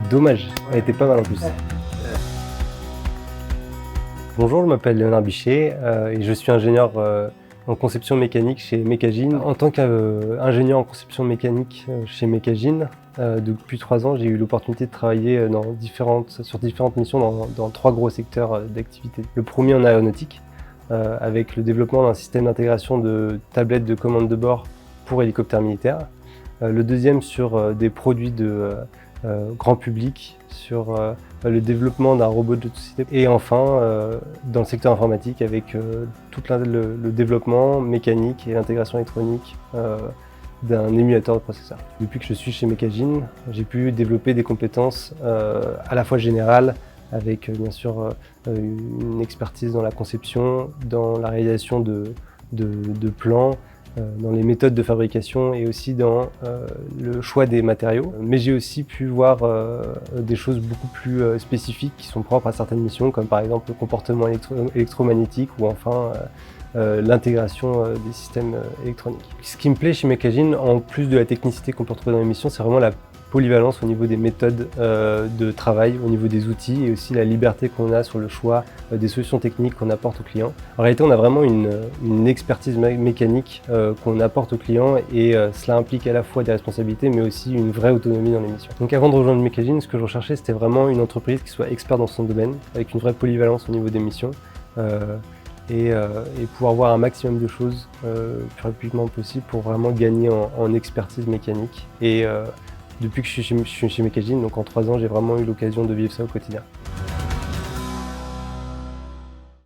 Dommage, elle était pas mal en plus. Bonjour, je m'appelle Léonard Bichet et je suis ingénieur en conception mécanique chez Mecagine. En tant qu'ingénieur en conception mécanique chez Mecagine, depuis 3 ans, j'ai eu l'opportunité de travailler sur différentes missions dans 3 gros secteurs d'activité. Le premier en aéronautique, avec le développement d'un système d'intégration de tablettes de commande de bord pour hélicoptères militaires. Le deuxième sur des produits de grand public, sur le développement d'un robot de société. Et enfin, dans le secteur informatique, avec tout le développement mécanique et l'intégration électronique d'un émulateur de processeur. Depuis que je suis chez Mecagine, j'ai pu développer des compétences à la fois générales, avec bien sûr une expertise dans la conception, dans la réalisation de plans, dans les méthodes de fabrication et aussi dans le choix des matériaux. Mais j'ai aussi pu voir des choses beaucoup plus spécifiques qui sont propres à certaines missions, comme par exemple le comportement électromagnétique ou enfin l'intégration des systèmes électroniques. Ce qui me plaît chez Mecagine, en plus de la technicité qu'on peut retrouver dans les missions, c'est vraiment la polyvalence au niveau des méthodes de travail, au niveau des outils et aussi la liberté qu'on a sur le choix des solutions techniques qu'on apporte aux clients. En réalité, on a vraiment une expertise mécanique qu'on apporte aux clients et cela implique à la fois des responsabilités mais aussi une vraie autonomie dans les missions. Donc avant de rejoindre Mecagine, ce que je recherchais, c'était vraiment une entreprise qui soit experte dans son domaine, avec une vraie polyvalence au niveau des missions. Et pouvoir voir un maximum de choses le plus rapidement possible pour vraiment gagner en expertise mécanique. Et depuis que je suis chez Mecagine, donc en 3 ans, j'ai vraiment eu l'occasion de vivre ça au quotidien.